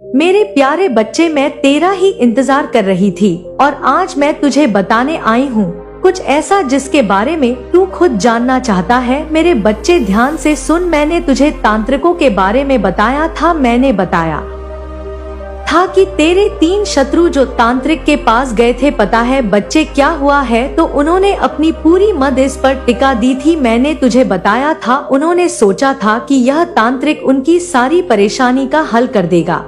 मेरे प्यारे बच्चे, मैं तेरा ही इंतजार कर रही थी और आज मैं तुझे बताने आई हूँ कुछ ऐसा जिसके बारे में तू खुद जानना चाहता है। मेरे बच्चे ध्यान से सुन, मैंने तुझे तांत्रिकों के बारे में बताया था। मैंने बताया था कि तेरे 3 शत्रु जो तांत्रिक के पास गए थे, पता है बच्चे क्या हुआ है? तो उन्होंने अपनी पूरी मद इस पर टिका दी थी। मैंने तुझे बताया था, उन्होंने सोचा था कि यह तांत्रिक उनकी सारी परेशानी का हल कर देगा,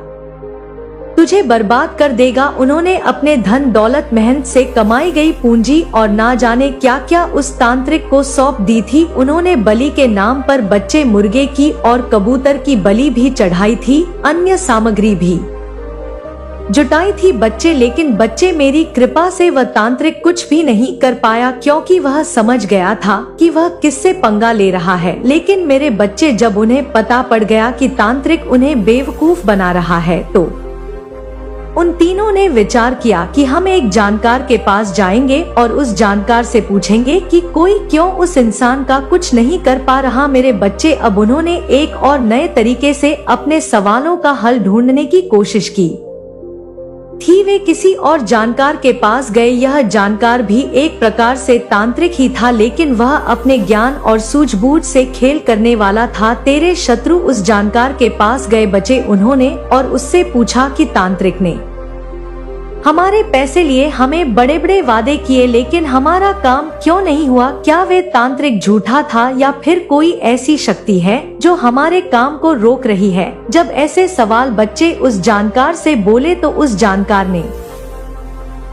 तुझे बर्बाद कर देगा। उन्होंने अपने धन दौलत, मेहनत से कमाई गई पूंजी और ना जाने क्या क्या उस तांत्रिक को सौंप दी थी। उन्होंने बलि के नाम पर बच्चे मुर्गे की और कबूतर की बलि भी चढ़ाई थी, अन्य सामग्री भी जुटाई थी बच्चे। लेकिन बच्चे, मेरी कृपा से वह तांत्रिक कुछ भी नहीं कर पाया, क्योंकि वह समझ गया था कि वह किससे पंगा ले रहा है। लेकिन मेरे बच्चे, जब उन्हें पता पड़ गया कि तांत्रिक उन्हें बेवकूफ बना रहा है, तो उन तीनों ने विचार किया कि हम एक जानकार के पास जाएंगे और उस जानकार से पूछेंगे कि कोई क्यों उस इंसान का कुछ नहीं कर पा रहा। मेरे बच्चे, अब उन्होंने एक और नए तरीके से अपने सवालों का हल ढूंढने की कोशिश की थी। वे किसी और जानकार के पास गए। यह जानकार भी एक प्रकार से तांत्रिक ही था, लेकिन वह अपने ज्ञान और सूझबूझ से खेल करने वाला था। तेरे शत्रु उस जानकार के पास गए बच्चे, उन्होंने और उससे पूछा कि तांत्रिक ने हमारे पैसे लिए, हमें बड़े बड़े वादे किए, लेकिन हमारा काम क्यों नहीं हुआ? क्या वे तांत्रिक झूठा था या फिर कोई ऐसी शक्ति है जो हमारे काम को रोक रही है? जब ऐसे सवाल बच्चे उस जानकार से बोले तो उस जानकार ने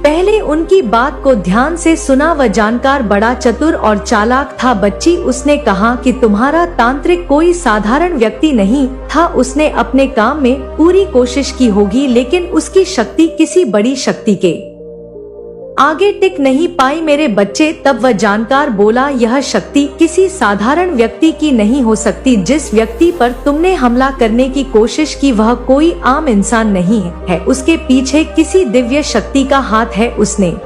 पहले उनकी बात को ध्यान से सुना। वह जानकार बड़ा चतुर और चालाक था बच्ची। उसने कहा कि तुम्हारा तांत्रिक कोई साधारण व्यक्ति नहीं था। उसने अपने काम में पूरी कोशिश की होगी, लेकिन उसकी शक्ति किसी बड़ी शक्ति के आगे टिक नहीं पाई। मेरे बच्चे, तब वह जानकार बोला, यह शक्ति किसी साधारण व्यक्ति की नहीं हो सकती। जिस व्यक्ति पर तुमने हमला करने की कोशिश की वह कोई आम इंसान नहीं है, उसके पीछे किसी दिव्य शक्ति का हाथ है। उसने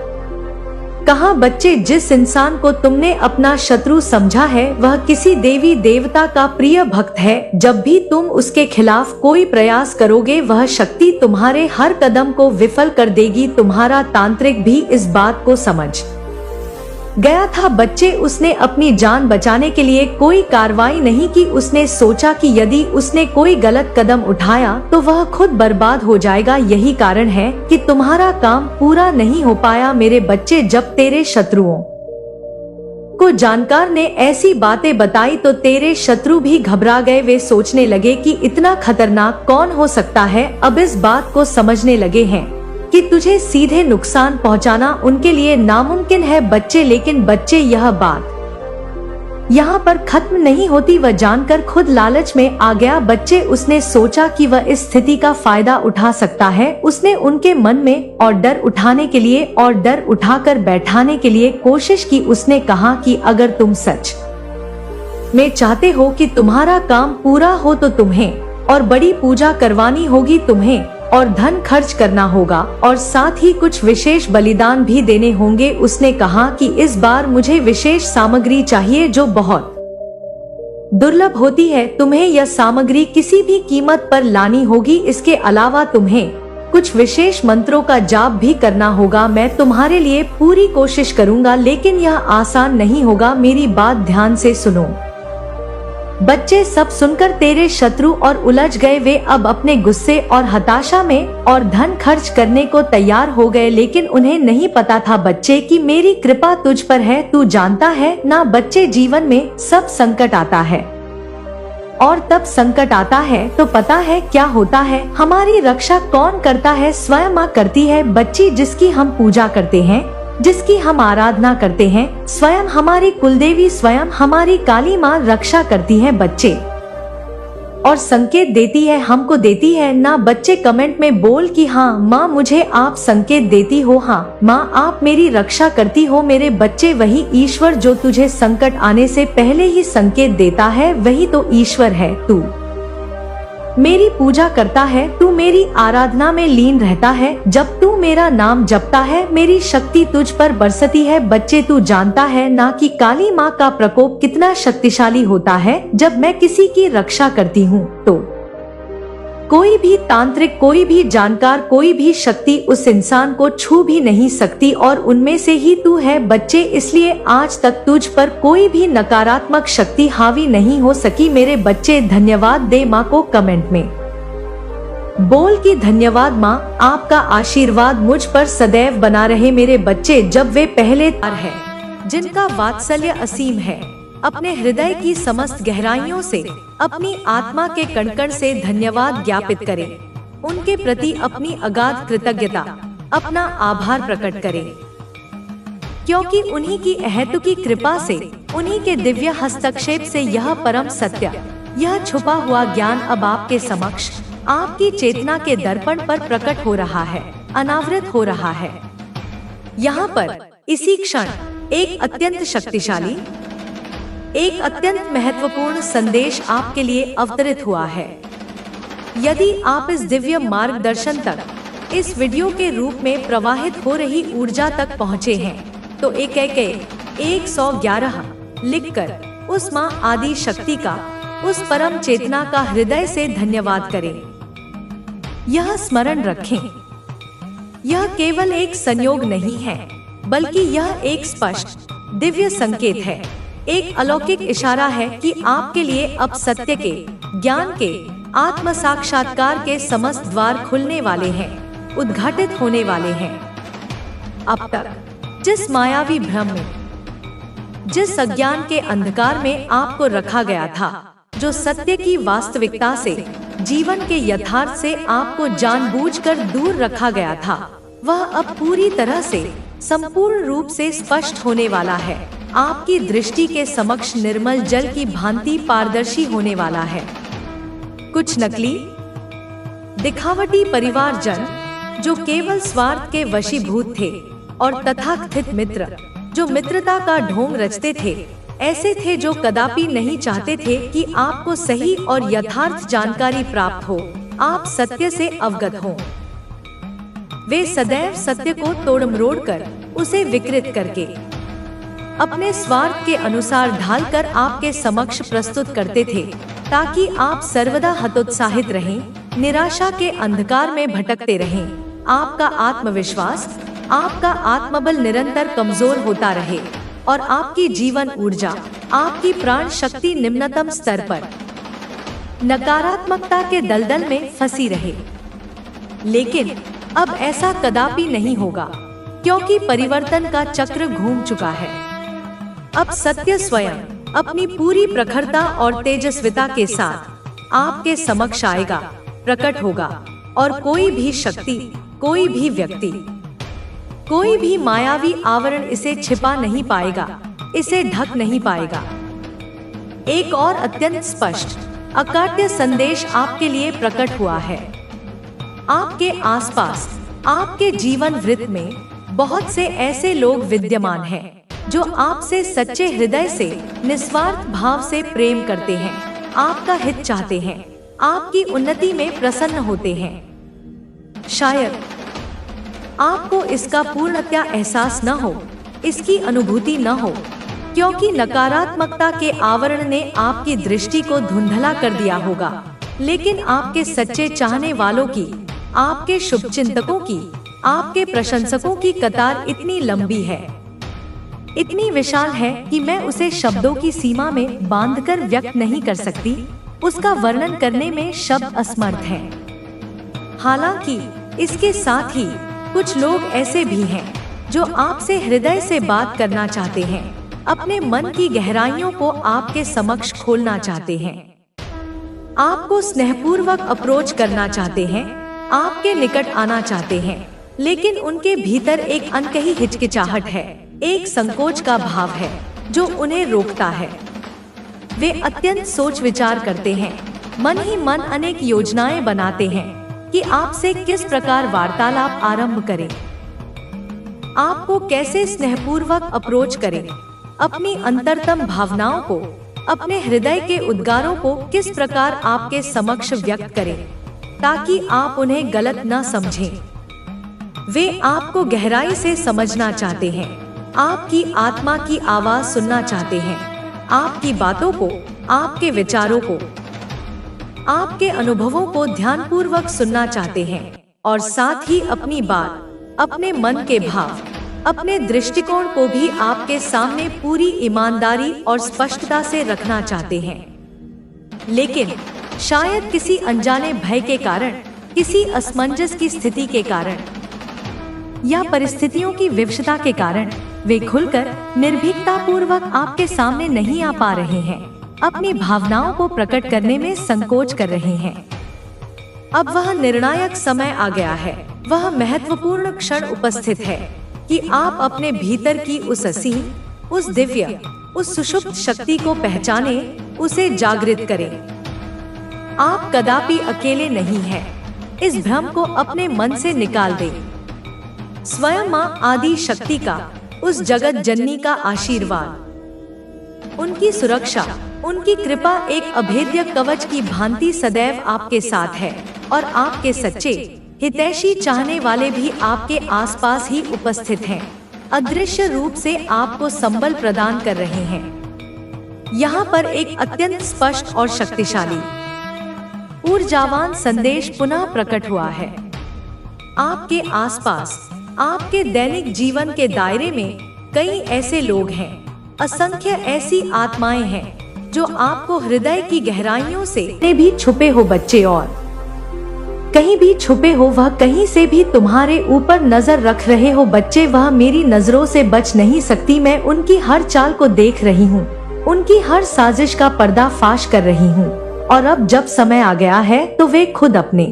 कहा, बच्चे, जिस इंसान को तुमने अपना शत्रु समझा है वह किसी देवी देवता का प्रिय भक्त है। जब भी तुम उसके खिलाफ कोई प्रयास करोगे वह शक्ति तुम्हारे हर कदम को विफल कर देगी। तुम्हारा तांत्रिक भी इस बात को समझ गया था बच्चे। उसने अपनी जान बचाने के लिए कोई कार्रवाई नहीं की। उसने सोचा कि यदि उसने कोई गलत कदम उठाया तो वह खुद बर्बाद हो जाएगा। यही कारण है कि तुम्हारा काम पूरा नहीं हो पाया। मेरे बच्चे, जब तेरे शत्रुओं को जानकार ने ऐसी बातें बताई तो तेरे शत्रु भी घबरा गए। वे सोचने लगे कि इतना खतरनाक कौन हो सकता है। अब इस बात को समझने लगे हैं कि तुझे सीधे नुकसान पहुंचाना उनके लिए नामुमकिन है बच्चे। लेकिन बच्चे, यह बात यहाँ पर खत्म नहीं होती। वह जानकर खुद लालच में आ गया बच्चे। उसने सोचा कि वह इस स्थिति का फायदा उठा सकता है। उसने उनके मन में और डर उठाने के लिए और डर उठाकर बैठाने के लिए कोशिश की। उसने कहा कि अगर तुम सच में चाहते हो कि तुम्हारा काम पूरा हो तो तुम्हें और बड़ी पूजा करवानी होगी, तुम्हें और धन खर्च करना होगा और साथ ही कुछ विशेष बलिदान भी देने होंगे। उसने कहा कि इस बार मुझे विशेष सामग्री चाहिए जो बहुत दुर्लभ होती है। तुम्हें यह सामग्री किसी भी कीमत पर लानी होगी। इसके अलावा तुम्हें कुछ विशेष मंत्रों का जाप भी करना होगा। मैं तुम्हारे लिए पूरी कोशिश करूंगा, लेकिन यह आसान नहीं होगा। मेरी बात ध्यान से सुनो बच्चे। सब सुनकर तेरे शत्रु और उलझ गए। वे अब अपने गुस्से और हताशा में और धन खर्च करने को तैयार हो गए, लेकिन उन्हें नहीं पता था बच्चे कि मेरी कृपा तुझ पर है। तू जानता है ना बच्चे, जीवन में सब संकट आता है और तब संकट आता है तो पता है क्या होता है? हमारी रक्षा कौन करता है? स्वयं माँ करती है बच्ची, जिसकी हम पूजा करते हैं, जिसकी हम आराधना करते हैं। स्वयं हमारी कुलदेवी, स्वयं हमारी काली माँ रक्षा करती है बच्चे और संकेत देती है, हमको देती है ना बच्चे। कमेंट में बोल कि हाँ माँ, मुझे आप संकेत देती हो। हाँ माँ, आप मेरी रक्षा करती हो। मेरे बच्चे, वही ईश्वर जो तुझे संकट आने से पहले ही संकेत देता है, वही तो ईश्वर है। तू मेरी पूजा करता है, तू मेरी आराधना में लीन रहता है। जब तू मेरा नाम जपता है मेरी शक्ति तुझ पर बरसती है। बच्चे, तू जानता है ना कि काली माँ का प्रकोप कितना शक्तिशाली होता है। जब मैं किसी की रक्षा करती हूँ तो कोई भी तांत्रिक, कोई भी जानकार, कोई भी शक्ति उस इंसान को छू भी नहीं सकती और उनमें से ही तू है बच्चे। इसलिए आज तक तुझ पर कोई भी नकारात्मक शक्ति हावी नहीं हो सकी मेरे बच्चे। धन्यवाद दे माँ को कमेंट में बोल कि धन्यवाद माँ, आपका आशीर्वाद मुझ पर सदैव बना रहे मेरे बच्चे। जब वे पहले है जिनका वात्सल्य असीम है, अपने हृदय की समस्त गहराइयों से, अपनी आत्मा के कण-कण से धन्यवाद ज्ञापित करें। उनके प्रति अपनी अगाध कृतज्ञता, अपना आभार प्रकट करें, क्योंकि उन्हीं की अहेतुकी कृपा से, उन्हीं के दिव्य हस्तक्षेप से यह परम सत्य, यह छुपा हुआ ज्ञान अब आपके समक्ष, आपकी चेतना के दर्पण पर प्रकट हो रहा है, अनावृत हो रहा है। यहाँ पर इसी क्षण एक अत्यंत शक्तिशाली, एक अत्यंत महत्वपूर्ण संदेश आपके लिए अवतरित हुआ है। यदि आप इस दिव्य मार्गदर्शन तक, इस वीडियो के रूप में प्रवाहित हो रही ऊर्जा तक पहुँचे हैं, तो 111 लिखकर उस माँ आदि शक्ति का, उस परम चेतना का हृदय से धन्यवाद करें। यह स्मरण रखें, यह केवल एक संयोग नहीं है, बल्कि यह एक स्पष्ट दिव्य संकेत है, एक अलौकिक इशारा है कि आपके लिए अब सत्य के, ज्ञान के, आत्म साक्षात्कार के समस्त द्वार खुलने वाले हैं, उद्घाटित होने वाले हैं। अब तक जिस मायावी भ्रम में, जिस अज्ञान के अंधकार में आपको रखा गया था, जो सत्य की वास्तविकता से, जीवन के यथार्थ से आपको जानबूझकर दूर रखा गया था, वह अब पूरी तरह से, संपूर्ण रूप से स्पष्ट होने वाला है। आपकी दृष्टि के समक्ष निर्मल जल की भांति पारदर्शी होने वाला है। कुछ नकली, दिखावटी परिवारजन जो केवल स्वार्थ के वशीभूत थे, और तथाकथित मित्र जो मित्रता का ढोंग रचते थे, ऐसे थे जो कदापि नहीं चाहते थे कि आपको सही और यथार्थ जानकारी प्राप्त हो, आप सत्य से अवगत हो। वे सदैव सत्य को तोड़-मरोड़ कर, उसे विकृत करके, अपने स्वार्थ के अनुसार ढालकर आपके समक्ष प्रस्तुत करते थे, ताकि आप सर्वदा हतोत्साहित रहें, निराशा के अंधकार में भटकते रहें, आपका आत्मविश्वास, आपका आत्मबल निरंतर कमजोर होता रहे और आपकी जीवन ऊर्जा, आपकी प्राण शक्ति निम्नतम स्तर पर नकारात्मकता के दलदल में फंसी रहे। लेकिन अब ऐसा कदापि नहीं होगा, क्योंकि परिवर्तन का चक्र घूम चुका है। अब सत्य स्वयं अपनी पूरी प्रखरता और तेजस्विता के साथ आपके समक्ष आएगा, प्रकट होगा, और कोई भी शक्ति, कोई भी व्यक्ति, कोई भी मायावी आवरण इसे छिपा नहीं पाएगा, इसे ढक नहीं पाएगा। एक और अत्यंत स्पष्ट, अकाट्य संदेश आपके लिए प्रकट हुआ है। आपके आसपास, आपके जीवन वृत्त में बहुत से ऐसे लोग विद्यमान हैं जो आपसे सच्चे हृदय से, निस्वार्थ भाव से प्रेम करते हैं, आपका हित चाहते हैं, आपकी उन्नति में प्रसन्न होते हैं। शायद आपको इसका पूर्णतया एहसास न हो, इसकी अनुभूति न हो, क्योंकि नकारात्मकता के आवरण ने आपकी दृष्टि को धुंधला कर दिया होगा। लेकिन आपके सच्चे चाहने वालों की, आपके शुभचिंतकों की, आपके प्रशंसकों की कतार इतनी लंबी है, इतनी विशाल है कि मैं उसे शब्दों की सीमा में बांधकर व्यक्त नहीं कर सकती। उसका वर्णन करने में शब्द असमर्थ हैं। हालांकि इसके साथ ही कुछ लोग ऐसे भी हैं जो आपसे हृदय से बात करना चाहते हैं, अपने मन की गहराइयों को आपके समक्ष खोलना चाहते हैं, आपको स्नेहपूर्वक अप्रोच करना चाहते हैं, आपके निकट आना चाहते हैं, लेकिन उनके भीतर एक अनकही हिचकिचाहट है, एक संकोच का भाव है जो उन्हें रोकता है। वे अत्यंत सोच विचार करते हैं, मन ही मन अनेक योजनाएं बनाते हैं कि आपसे किस प्रकार वार्तालाप आरंभ करें, आपको कैसे स्नेहपूर्वक अप्रोच करें, अपनी अंतरतम भावनाओं को, अपने हृदय के उद्गारों को किस प्रकार आपके समक्ष व्यक्त करें, ताकि आप उन्हें गलत न समझें। वे आपको गहराई से समझना चाहते हैं, आपकी आत्मा की आवाज सुनना चाहते हैं, आपकी बातों को, आपके विचारों को, आपके अनुभवों को ध्यानपूर्वक सुनना चाहते हैं और साथ ही अपनी बात, अपने मन के भाव, अपने दृष्टिकोण को भी आपके सामने पूरी ईमानदारी और स्पष्टता से रखना चाहते हैं। लेकिन शायद किसी अनजाने भय के कारण, किसी असमंजस की स्थिति के कारण या परिस्थितियों की विवशता के कारण वे खुलकर निर्भीकता पूर्वक आपके सामने नहीं आ पा रहे हैं, अपनी भावनाओं को प्रकट करने में संकोच कर रहे हैं। अब वह निर्णायक समय आ गया है, वह महत्वपूर्ण क्षण उपस्थित है कि आप अपने भीतर की उस असीम, उस दिव्य, उस सुषुप्त शक्ति को पहचाने, उसे जागृत करें। आप कदापि अकेले नहीं हैं। इस भ्रम को अपने मन से निकाल दें। स्वयं माँ आदि शक्ति का, उस जगत जननी का आशीर्वाद, उनकी सुरक्षा, उनकी कृपा एक अभेद्य कवच की भांति सदैव आपके साथ है और आपके सच्चे हितैषी चाहने वाले भी आपके आसपास ही उपस्थित हैं, अदृश्य रूप से आपको संबल प्रदान कर रहे हैं। यहाँ पर एक अत्यंत स्पष्ट और शक्तिशाली, ऊर्जावान संदेश पुनः प्रकट हुआ है। आपके आसपास, आपके दैनिक जीवन के दायरे में कई ऐसे लोग हैं, असंख्य ऐसी आत्माएं हैं जो आपको हृदय की गहराइयों से भी छुपे हो बच्चे, और कहीं भी छुपे हो, वह कहीं से भी तुम्हारे ऊपर नजर रख रहे हो बच्चे। वह मेरी नजरों से बच नहीं सकती, मैं उनकी हर चाल को देख रही हूँ, उनकी हर साजिश का पर्दाफाश कर रही हूँ। और अब जब समय आ गया है तो वे खुद अपने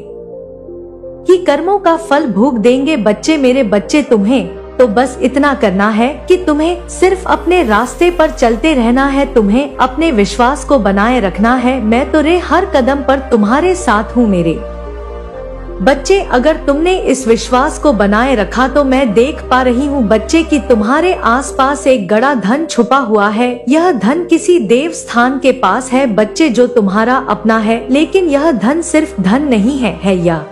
ही कर्मों का फल भोग देंगे बच्चे, मेरे बच्चे। तुम्हें तो बस इतना करना है कि तुम्हें सिर्फ अपने रास्ते पर चलते रहना है, तुम्हें अपने विश्वास को बनाए रखना है। मैं तेरे हर कदम पर तुम्हारे साथ हूँ मेरे बच्चे। अगर तुमने इस विश्वास को बनाए रखा तो मैं देख पा रही हूँ बच्चे कि तुम्हारे आसपास एक बड़ा धन छुपा हुआ है। यह धन किसी देव स्थान के पास है बच्चे, जो तुम्हारा अपना है। लेकिन यह धन सिर्फ धन नहीं है यह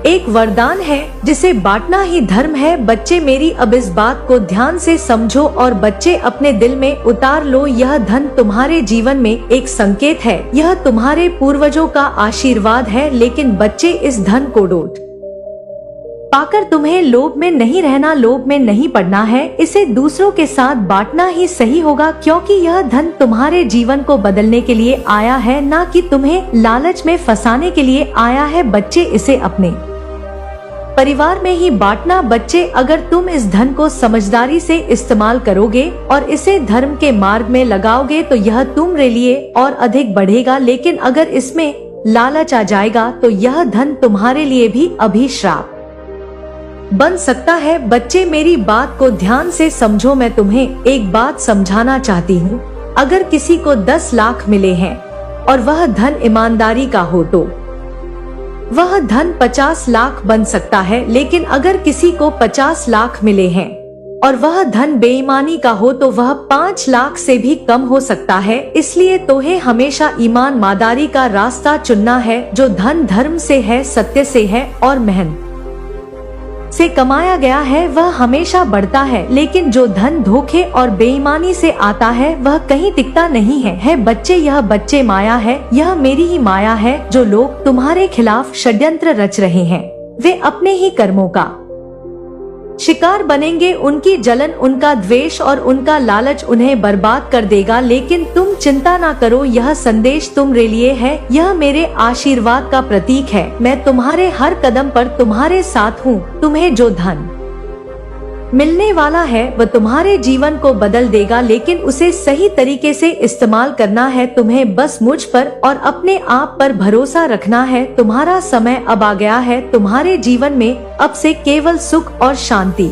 एक वरदान है जिसे बांटना ही धर्म है बच्चे। मेरी अब इस बात को ध्यान से समझो और बच्चे अपने दिल में उतार लो। यह धन तुम्हारे जीवन में एक संकेत है, यह तुम्हारे पूर्वजों का आशीर्वाद है। लेकिन बच्चे, इस धन को डोट पाकर तुम्हें लोभ में नहीं रहना, लोभ में नहीं पड़ना है। इसे दूसरों के साथ बांटना ही सही होगा, क्योंकि यह धन तुम्हारे जीवन को बदलने के लिए आया है, ना कि तुम्हें लालच में फंसाने के लिए आया है बच्चे। इसे अपने परिवार में ही बांटना बच्चे। अगर तुम इस धन को समझदारी से इस्तेमाल करोगे और इसे धर्म के मार्ग में लगाओगे तो यह तुम्हारे लिए और अधिक बढ़ेगा। लेकिन अगर इसमें लालच आ जाएगा तो यह धन तुम्हारे लिए भी अभिशाप बन सकता है बच्चे। मेरी बात को ध्यान से समझो, मैं तुम्हें एक बात समझाना चाहती हूँ। अगर किसी को 10 लाख मिले हैं और वह धन ईमानदारी का हो तो वह धन 50 लाख बन सकता है। लेकिन अगर किसी को 50 लाख मिले हैं और वह धन बेईमानी का हो तो वह 5 लाख से भी कम हो सकता है। इसलिए तुम्हें हमेशा ईमानदारी का रास्ता चुनना है। जो धन धर्म से है, सत्य से है और मेहनत से कमाया गया है वह हमेशा बढ़ता है। लेकिन जो धन धोखे और बेईमानी से आता है वह कहीं टिकता नहीं है बच्चे। यह बच्चे माया है, यह मेरी ही माया है। जो लोग तुम्हारे खिलाफ षड्यंत्र रच रहे हैं वे अपने ही कर्मों का शिकार बनेंगे। उनकी जलन, उनका द्वेष और उनका लालच उन्हें बर्बाद कर देगा। लेकिन तुम चिंता ना करो, यह संदेश तुम्हारे लिए है, यह मेरे आशीर्वाद का प्रतीक है। मैं तुम्हारे हर कदम पर तुम्हारे साथ हूँ। तुम्हें जो धन मिलने वाला है वह तुम्हारे जीवन को बदल देगा, लेकिन उसे सही तरीके से इस्तेमाल करना है। तुम्हें बस मुझ पर और अपने आप पर भरोसा रखना है। तुम्हारा समय अब आ गया है। तुम्हारे जीवन में अब से केवल सुख और शांति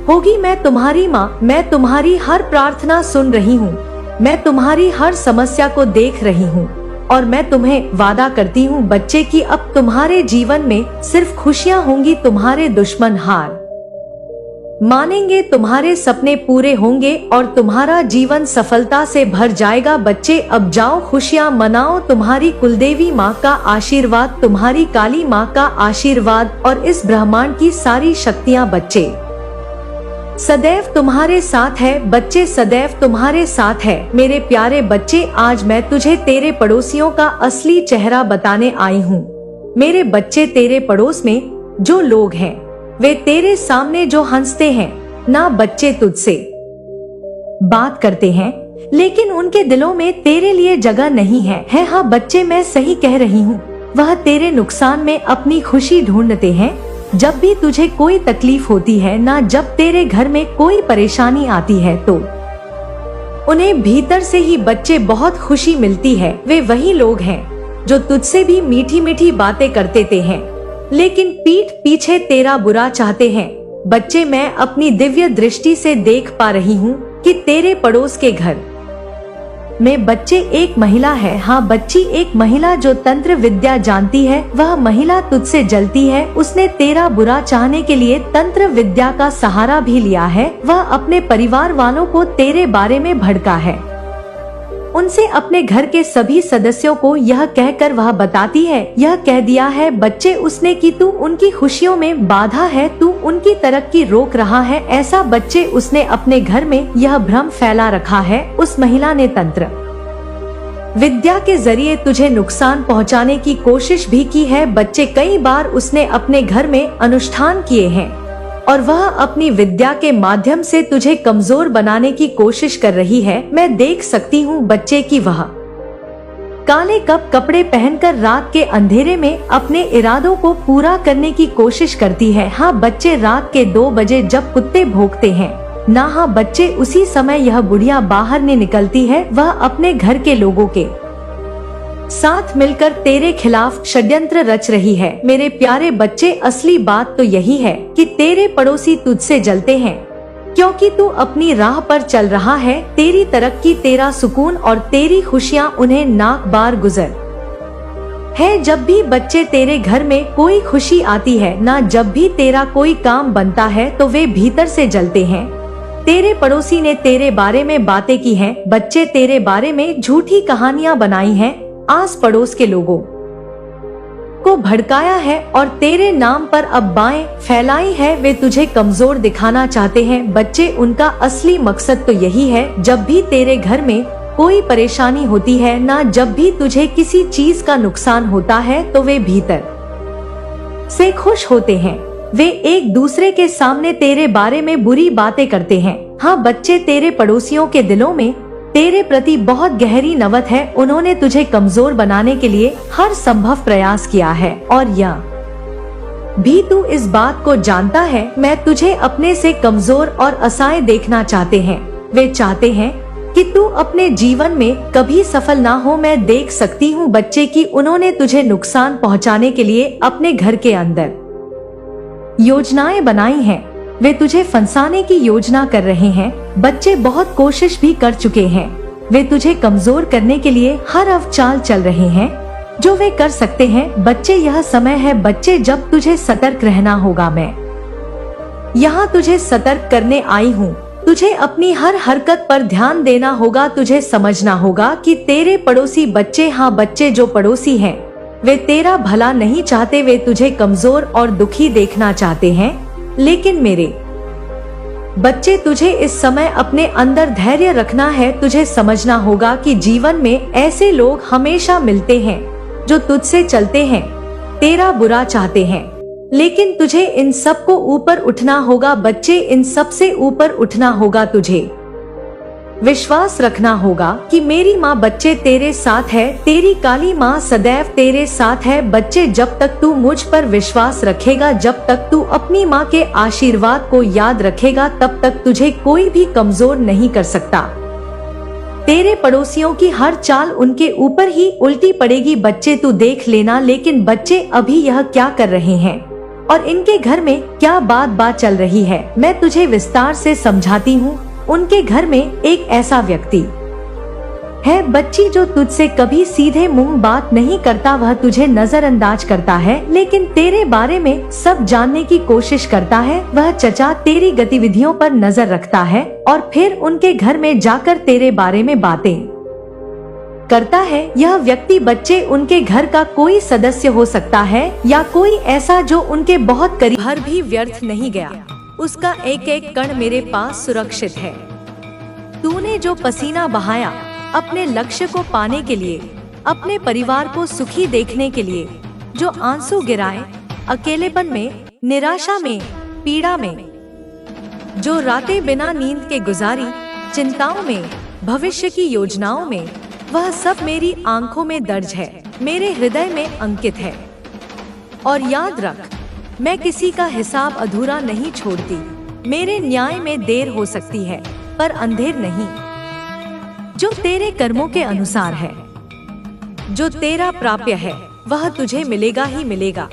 होगी। मैं तुम्हारी माँ, मैं तुम्हारी हर प्रार्थना सुन रही हूँ, मैं तुम्हारी हर समस्या को देख रही हूँ और मैं तुम्हें वादा करती हूँ बच्चे कि अब तुम्हारे जीवन में सिर्फ खुशियाँ होंगी। तुम्हारे दुश्मन हार मानेंगे, तुम्हारे सपने पूरे होंगे और तुम्हारा जीवन सफलता से भर जाएगा बच्चे। अब जाओ, खुशियाँ मनाओ। तुम्हारी कुलदेवी माँ का आशीर्वाद, तुम्हारी काली माँ का आशीर्वाद और इस ब्रह्मांड की सारी शक्तियाँ बच्चे सदैव तुम्हारे साथ है बच्चे, सदैव तुम्हारे साथ है मेरे प्यारे बच्चे। आज मैं तुझे तेरे पड़ोसियों का असली चेहरा बताने आई हूँ। मेरे बच्चे, तेरे पड़ोस में जो लोग हैं वे तेरे सामने जो हंसते हैं ना बच्चे, तुझसे बात करते हैं लेकिन उनके दिलों में तेरे लिए जगह नहीं है। हाँ बच्चे, मैं सही कह रही हूँ। वह तेरे नुकसान में अपनी खुशी ढूंढते हैं। जब भी तुझे कोई तकलीफ होती है ना, जब तेरे घर में कोई परेशानी आती है तो उन्हें भीतर से ही बच्चे बहुत खुशी मिलती है। वे वही लोग हैं जो तुझसे भी मीठी मीठी बातें करते हैं लेकिन पीठ पीछे तेरा बुरा चाहते हैं। बच्चे, मैं अपनी दिव्य दृष्टि से देख पा रही हूँ कि तेरे पड़ोस के घर में बच्चे एक महिला है। हाँ बच्ची, एक महिला जो तंत्र विद्या जानती है। वह महिला तुझसे जलती है। उसने तेरा बुरा चाहने के लिए तंत्र विद्या का सहारा भी लिया है। वह अपने परिवार वालों को तेरे बारे में भड़का है। उनसे अपने घर के सभी सदस्यों को यह कहकर वह बताती है, यह कह दिया है बच्चे उसने कि तू उनकी खुशियों में बाधा है, तू उनकी तरक्की रोक रहा है। ऐसा बच्चे, उसने अपने घर में यह भ्रम फैला रखा है। उस महिला ने तंत्र विद्या के जरिए तुझे नुकसान पहुंचाने की कोशिश भी की है। बच्चे, कई बार उसने अपने घर में अनुष्ठान किए हैं और वह अपनी विद्या के माध्यम से तुझे कमजोर बनाने की कोशिश कर रही है। मैं देख सकती हूँ बच्चे कि वह काले कपड़े पहनकर रात के अंधेरे में अपने इरादों को पूरा करने की कोशिश करती है। हाँ बच्चे, रात के 2 बजे जब कुत्ते भौंकते हैं ना, हाँ बच्चे, उसी समय यह बुढ़िया बाहर नहीं निकलती है। वह अपने घर के लोगों के साथ मिलकर तेरे खिलाफ षड्यंत्र रच रही है। मेरे प्यारे बच्चे, असली बात तो यही है कि तेरे पड़ोसी तुझसे जलते हैं क्योंकि तू अपनी राह पर चल रहा है। तेरी तरक्की, तेरा सुकून और तेरी खुशियाँ उन्हें नाक बार गुजर है। जब भी बच्चे तेरे घर में कोई खुशी आती है ना, जब भी तेरा कोई काम बनता है तो वे भीतर से जलते हैं। तेरे पड़ोसी ने तेरे बारे में बातें की हैं बच्चे, तेरे बारे में झूठी कहानियां बनाई हैं, आस पड़ोस के लोगों को भड़काया है और तेरे नाम पर अफवाहें फैलाई है। वे तुझे कमजोर दिखाना चाहते हैं बच्चे, उनका असली मकसद तो यही है। जब भी तेरे घर में कोई परेशानी होती है ना, जब भी तुझे किसी चीज का नुकसान होता है तो वे भीतर से खुश होते हैं। वे एक दूसरे के सामने तेरे बारे में बुरी बातें करते हैं। हाँ बच्चे, तेरे पड़ोसियों के दिलों में तेरे प्रति बहुत गहरी नफरत है। उन्होंने तुझे कमजोर बनाने के लिए हर संभव प्रयास किया है और यह भी तू इस बात को जानता है। मैं तुझे अपने से कमजोर और असहाय देखना चाहते हैं। वे चाहते हैं कि तू अपने जीवन में कभी सफल ना हो। मैं देख सकती हूँ बच्चे कि उन्होंने तुझे नुकसान पहुँचाने के लिए अपने घर के अंदर योजनाएं बनाई हैं। वे तुझे फंसाने की योजना कर रहे हैं। बच्चे बहुत कोशिश भी कर चुके हैं। वे तुझे कमजोर करने के लिए हर अवचाल चल रहे हैं जो वे कर सकते हैं। बच्चे, यह समय है बच्चे जब तुझे सतर्क रहना होगा। मैं यहाँ तुझे सतर्क करने आई हूँ। तुझे अपनी हर हरकत पर ध्यान देना होगा। तुझे समझना होगा कि तेरे पड़ोसी बच्चे, हाँ बच्चे, जो पड़ोसी हैं वे तेरा भला नहीं चाहते। वे तुझे कमजोर और दुखी देखना चाहते हैं। लेकिन मेरे बच्चे, तुझे इस समय अपने अंदर धैर्य रखना है। तुझे समझना होगा कि जीवन में ऐसे लोग हमेशा मिलते हैं जो तुझसे चलते हैं, तेरा बुरा चाहते हैं, लेकिन तुझे इन सब को ऊपर उठना होगा बच्चे। इन सब से ऊपर उठना होगा। तुझे विश्वास रखना होगा कि मेरी माँ बच्चे तेरे साथ है। तेरी काली माँ सदैव तेरे साथ है बच्चे। जब तक तू मुझ पर विश्वास रखेगा, जब तक तू अपनी माँ के आशीर्वाद को याद रखेगा, तब तक तुझे कोई भी कमजोर नहीं कर सकता। तेरे पड़ोसियों की हर चाल उनके ऊपर ही उल्टी पड़ेगी बच्चे, तू देख लेना। लेकिन बच्चे, अभी यह क्या कर रहे हैं और इनके घर में क्या बात चल रही है, मैं तुझे विस्तार से समझाती हूँ। उनके घर में एक ऐसा व्यक्ति है बच्ची जो तुझसे कभी सीधे मुंह बात नहीं करता। वह तुझे नजरअंदाज करता है लेकिन तेरे बारे में सब जानने की कोशिश करता है। वह चचा तेरी गतिविधियों पर नजर रखता है और फिर उनके घर में जाकर तेरे बारे में बातें करता है। यह व्यक्ति बच्चे उनके घर का कोई सदस्य हो सकता है या कोई ऐसा जो उनके बहुत करीब। भर भी व्यर्थ नहीं गया। उसका एक एक कण मेरे पास सुरक्षित है। तूने जो पसीना बहाया अपने लक्ष्य को पाने के लिए, अपने परिवार को सुखी देखने के लिए, जो आंसू गिराए अकेलेपन में, निराशा में, पीड़ा में, जो रातें बिना नींद के गुजारी चिंताओं में, भविष्य की योजनाओं में, वह सब मेरी आंखों में दर्ज है, मेरे हृदय में अंकित है। और याद रख, मैं किसी का हिसाब अधूरा नहीं छोड़ती। मेरे न्याय में देर हो सकती है पर अंधेर नहीं। जो तेरे कर्मों के अनुसार है, जो तेरा प्राप्य है, वह तुझे मिलेगा ही मिलेगा।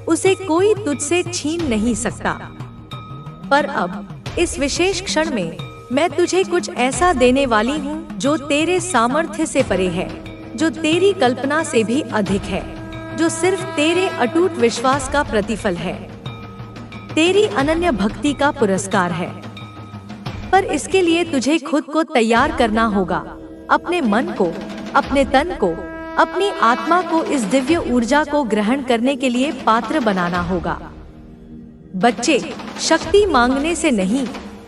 उसे कोई तुझसे छीन नहीं सकता। पर अब इस विशेष क्षण में मैं तुझे कुछ ऐसा देने वाली हूँ जो तेरे सामर्थ्य से परे है, जो तेरी कल्पना से भी अधिक है, जो सिर्फ तेरे अटूट विश्वास का प्रतिफल है, तेरी अनन्य भक्ति का पुरस्कार है। पर इसके लिए तुझे खुद को तैयार करना होगा, अपने मन को, अपने तन को, अपनी आत्मा को इस दिव्य ऊर्जा को ग्रहण करने के लिए पात्र बनाना होगा। बच्चे, शक्ति मांगने से नहीं,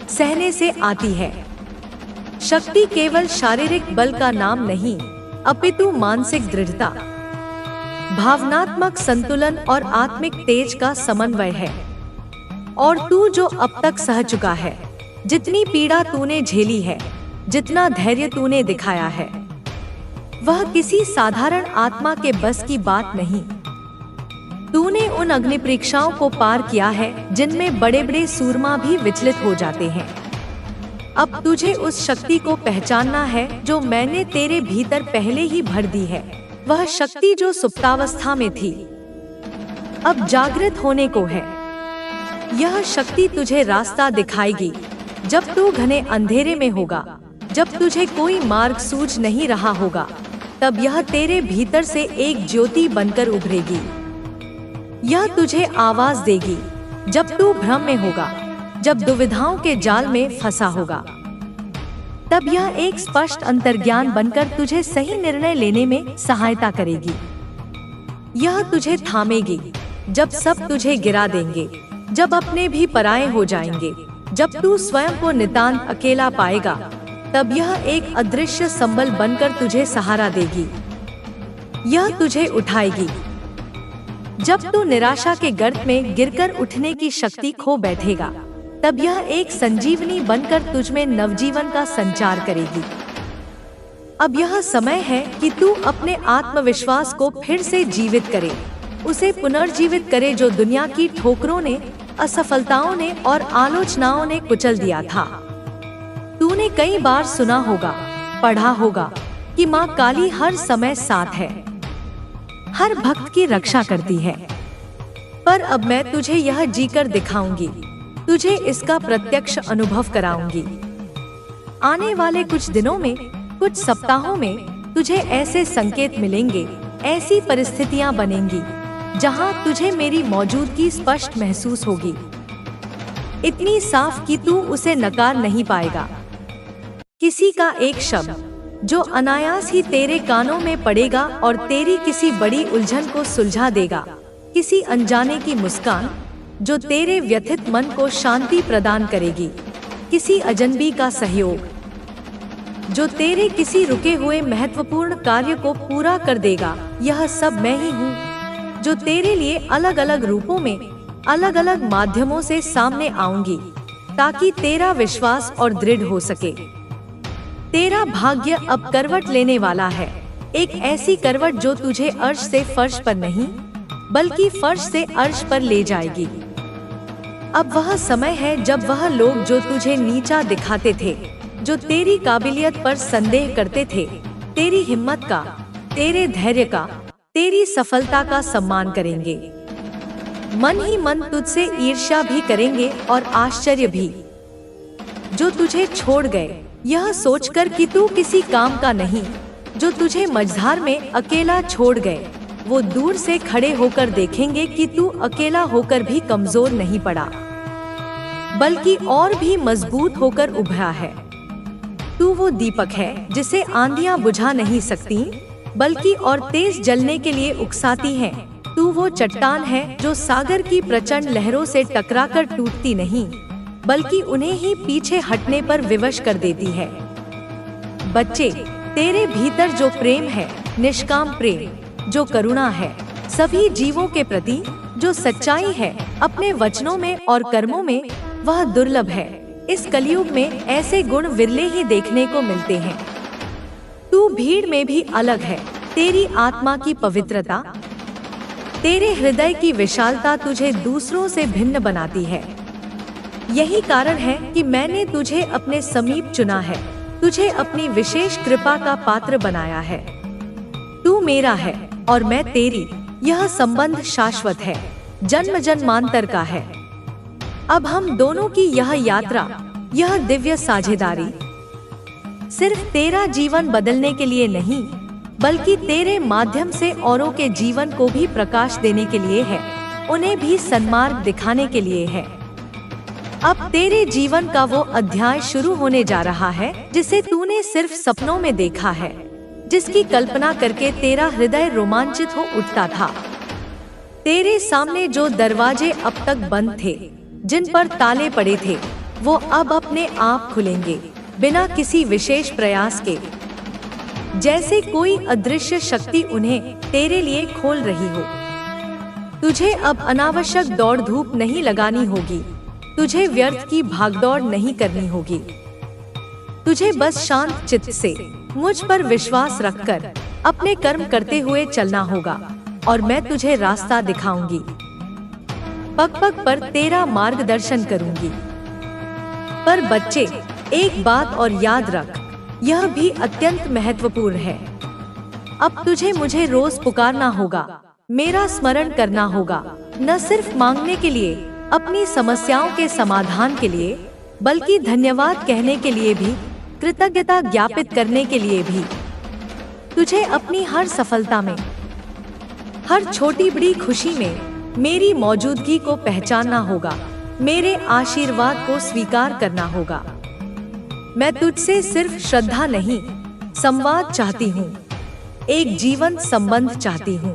सहने से आती है। शक्ति केवल शारीरिक बल का नाम नहीं, अपितु मानसिक दृढ़ता, भावनात्मक संतुलन और आत्मिक तेज का समन्वय है। और तू जो अब तक सह चुका है, जितनी पीड़ा तूने झेली है, जितना धैर्य तूने दिखाया है, वह किसी साधारण आत्मा के बस की बात नहीं। तूने उन अग्नि परीक्षाओं को पार किया है जिनमें बड़े बड़े सूरमा भी विचलित हो जाते हैं। अब तुझे उस शक्ति को पहचानना है जो मैंने तेरे भीतर पहले ही भर दी है। वह शक्ति जो सुप्तावस्था में थी, अब जागृत होने को है। यह शक्ति तुझे रास्ता दिखाएगी जब तू घने अंधेरे में होगा, जब तुझे कोई मार्ग सूझ नहीं रहा होगा। तब यह तेरे भीतर से एक ज्योति बनकर उभरेगी। यह तुझे आवाज देगी जब तू भ्रम में होगा, जब दुविधाओं के जाल में फंसा होगा। तब यह एक स्पष्ट अंतर्ज्ञान बनकर तुझे सही निर्णय लेने में सहायता करेगी। यह तुझे थामेगी जब सब तुझे गिरा देंगे, जब अपने भी पराये हो जाएंगे, जब तू स्वयं को नितांत अकेला पाएगा। तब यह एक अदृश्य संबल बनकर तुझे सहारा देगी। यह तुझे उठाएगी जब तू निराशा के गर्त में गिरकर उठने की शक्ति खो बैठेगा। तब यह एक संजीवनी बनकर तुझमें नवजीवन का संचार करेगी। अब यह समय है कि तू अपने आत्मविश्वास को फिर से जीवित करे, उसे पुनर्जीवित करे जो दुनिया की ठोकरों ने, असफलताओं ने और आलोचनाओं ने कुचल दिया था। तूने कई बार सुना होगा, पढ़ा होगा कि माँ काली हर समय साथ है, हर भक्त की रक्षा करती है। पर अब मैं तुझे यह जीकर दिखाऊंगी, तुझे इसका प्रत्यक्ष अनुभव कराऊंगी। आने वाले कुछ दिनों में, कुछ सप्ताहों में तुझे ऐसे संकेत मिलेंगे, ऐसी परिस्थितियां बनेंगी जहां तुझे मेरी मौजूदगी स्पष्ट महसूस होगी, इतनी साफ कि तू उसे नकार नहीं पाएगा। किसी का एक शब्द जो अनायास ही तेरे कानों में पड़ेगा और तेरी किसी बड़ी उलझन को सुलझा देगा, किसी अनजाने की मुस्कान जो तेरे व्यथित मन को शांति प्रदान करेगी, किसी अजनबी का सहयोग जो तेरे किसी रुके हुए महत्वपूर्ण कार्य को पूरा कर देगा। यह सब मैं ही हूँ जो तेरे लिए अलग अलग रूपों में, अलग अलग माध्यमों से सामने आऊंगी, ताकि तेरा विश्वास और दृढ़ हो सके। तेरा भाग्य अब करवट लेने वाला है, एक ऐसी करवट जो तुझे अर्श से फर्श पर नहीं, बल्कि फर्श से अर्श पर ले जाएगी। अब वह समय है जब वह लोग जो तुझे नीचा दिखाते थे, जो तेरी काबिलियत पर संदेह करते थे, तेरी हिम्मत का, तेरे धैर्य का, तेरी सफलता का सम्मान करेंगे। मन ही मन तुझसे ईर्ष्या भी करेंगे और आश्चर्य भी। जो तुझे छोड़ गए यह सोचकर कि तू किसी काम का नहीं, जो तुझे मझधार में अकेला छोड़ गए, वो दूर से खड़े होकर देखेंगे कि तू अकेला होकर भी कमजोर नहीं पड़ा, बल्कि और भी मजबूत होकर उभरा है। तू वो दीपक है जिसे आंधियां बुझा नहीं सकती, बल्कि और तेज जलने के लिए उकसाती हैं। तू वो चट्टान है जो सागर की प्रचंड लहरों से टकराकर टूटती नहीं, बल्कि उन्हें ही पीछे हटने पर विवश कर देती है। बच्चे, तेरे भीतर जो प्रेम है, निष्काम प्रेम, जो करुणा है, सभी जीवों के प्रति जो सच्चाई है अपने वचनों में और कर्मों में, वह दुर्लभ है। इस कलयुग में ऐसे गुण विरले ही देखने को मिलते हैं। तू भीड़ में भी अलग है। तेरी आत्मा की पवित्रता, तेरे हृदय की विशालता तुझे दूसरों से भिन्न बनाती है। यही कारण है कि मैंने तुझे अपने समीप चुना है, तुझे अपनी विशेष कृपा का पात्र बनाया है। तू मेरा है और मैं तेरी, यह संबंध शाश्वत है, जन्म जन्मांतर का है। अब हम दोनों की यह यात्रा, यह दिव्य साझेदारी सिर्फ तेरा जीवन बदलने के लिए नहीं, बल्कि तेरे माध्यम से औरों के जीवन को भी प्रकाश देने के लिए है, उन्हें भी सन्मार्ग दिखाने के लिए है। अब तेरे जीवन का वो अध्याय शुरू होने जा रहा है जिसे तूने सिर्फ सपनों में देखा है, जिसकी कल्पना करके तेरा हृदय रोमांचित हो उठता था। तेरे सामने जो दरवाजे अब तक बंद थे, जिन पर ताले पड़े थे, वो अब अपने आप खुलेंगे, बिना किसी विशेष प्रयास के, जैसे कोई अदृश्य शक्ति उन्हें तेरे लिए खोल रही हो। तुझे अब अनावश्यक दौड़ धूप नहीं लगानी होगी, तुझे व्यर्थ की भागदौड़ नहीं करनी होगी। तुझे बस शांत चित्त से मुझ पर विश्वास रखकर अपने कर्म करते हुए चलना होगा और मैं तुझे रास्ता दिखाऊंगी, पग पग पर तेरा मार्गदर्शन करूंगी। पर बच्चे, एक बात और याद रख, यह भी अत्यंत महत्वपूर्ण है। अब तुझे मुझे रोज पुकारना होगा, मेरा स्मरण करना होगा, न सिर्फ मांगने के लिए, अपनी समस्याओं के समाधान के लिए, बल्कि धन्यवाद कहने के लिए भी, कृतज्ञता ज्ञापित करने के लिए भी। तुझे अपनी हर सफलता में, हर छोटी बड़ी खुशी में मेरी मौजूदगी को पहचानना होगा, मेरे आशीर्वाद को स्वीकार करना होगा। मैं तुझसे सिर्फ श्रद्धा नहीं, संवाद चाहती हूँ, एक जीवंत संबंध चाहती हूँ।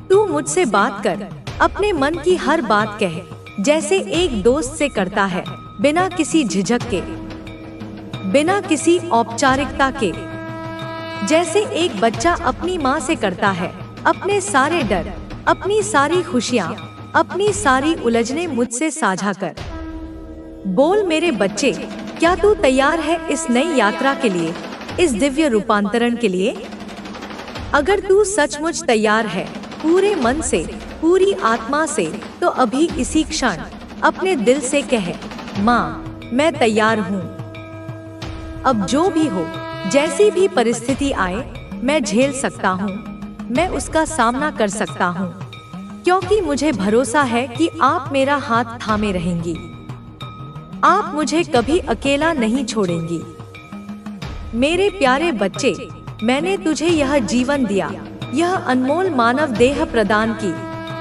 तू मुझसे बात कर, अपने मन की हर बात कह, जैसे एक दोस्त से करता है, बिना किसी झिझक के, बिना किसी औपचारिकता के, जैसे एक बच्चा अपनी माँ से करता है। अपने सारे डर, अपनी सारी खुशियाँ, अपनी सारी उलझने मुझसे साझा कर। बोल मेरे बच्चे, क्या तू तैयार है इस नई यात्रा के लिए, इस दिव्य रूपांतरण के लिए? अगर तू सचमुच तैयार है, पूरे मन से, पूरी आत्मा से, तो अभी इसी क्षण अपने दिल से कह, माँ, मैं तैयार हूँ। अब जो भी हो, जैसी भी परिस्थिति आए, मैं झेल सकता हूँ, मैं उसका सामना कर सकता हूँ, क्योंकि मुझे भरोसा है कि आप मेरा हाथ थामे रहेंगी। आप मुझे कभी अकेला नहीं छोड़ेंगी। मेरे प्यारे बच्चे, मैंने तुझे यह जीवन दिया, यह अनमोल मानव देह प्रदान की,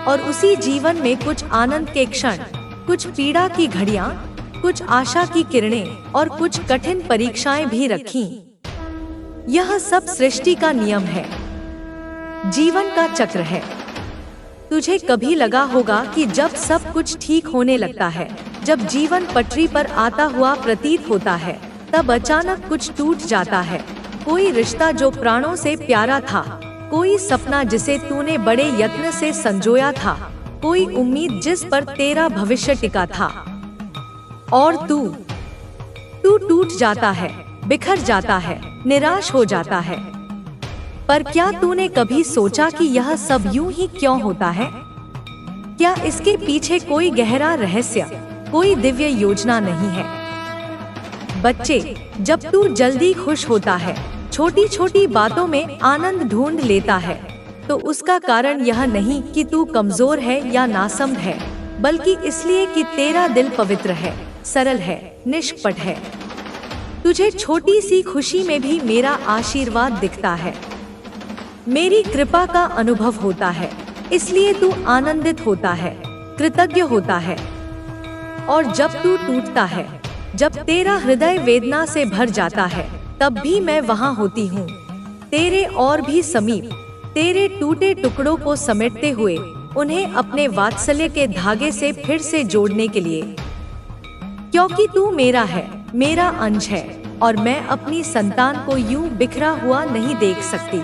और उसी जीवन में कुछ आनंद के क्षण, कुछ पीड़ा की घड़ियां, कुछ आशा की किरणें और कुछ कठिन परीक्षाएं भी रखीं। यह सब सृष्टि का नियम है, जीवन का चक्र है। तुझे कभी लगा होगा कि जब सब कुछ ठीक होने लगता है, जब जीवन पटरी पर आता हुआ प्रतीत होता है, तब अचानक कुछ टूट जाता है। कोई रिश्ता जो प्राणों से प्यारा था, कोई सपना जिसे तूने बड़े यत्न से संजोया था, कोई उम्मीद जिस पर तेरा भविष्य टिका था, और तू टूट जाता है, बिखर जाता है, निराश हो जाता है। पर क्या तूने कभी सोचा कि यह सब यूं ही क्यों होता है? क्या इसके पीछे कोई गहरा रहस्य, कोई दिव्य योजना नहीं है? बच्चे, जब तू जल्दी खुश होता है, छोटी छोटी बातों में आनंद ढूंढ लेता है, तो उसका कारण यह नहीं कि तू कमजोर है या नासमझ है, बल्कि इसलिए कि तेरा दिल पवित्र है, सरल है, निष्कपट है। तुझे छोटी सी खुशी में भी मेरा आशीर्वाद दिखता है, मेरी कृपा का अनुभव होता है, इसलिए तू आनंदित होता है, कृतज्ञ होता है। और जब तू टूटता है, जब तेरा हृदय वेदना से भर जाता है, तब भी मैं वहाँ होती हूँ, तेरे और भी समीप, तेरे टूटे टुकड़ों को समेटते हुए, उन्हें अपने वात्सल्य के धागे से फिर से जोड़ने के लिए। क्योंकि तू मेरा है, मेरा अंश है, और मैं अपनी संतान को यूं बिखरा हुआ नहीं देख सकती।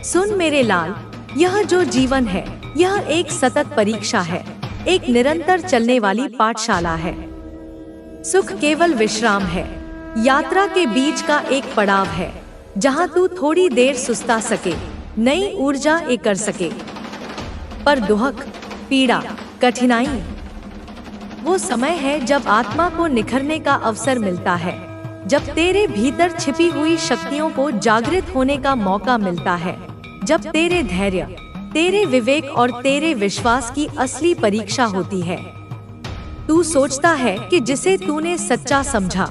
सुन मेरे लाल, यह जो जीवन है, यह एक सतत परीक्षा है, एक निरंतर चलने वाली पाठशाला है। सुख केवल विश्राम है, यात्रा के बीच का एक पड़ाव है, जहाँ तू थोड़ी देर सुस्ता सके, नई ऊर्जा कर सके। पर दुख, पीड़ा, कठिनाई, वो समय है जब आत्मा को निखरने का अवसर मिलता है, जब तेरे भीतर छिपी हुई शक्तियों को जागृत होने का मौका मिलता है, जब तेरे धैर्य, तेरे विवेक और तेरे विश्वास की असली परीक्षा होती है। तू सोचता है कि जिसे तूने सच्चा समझा,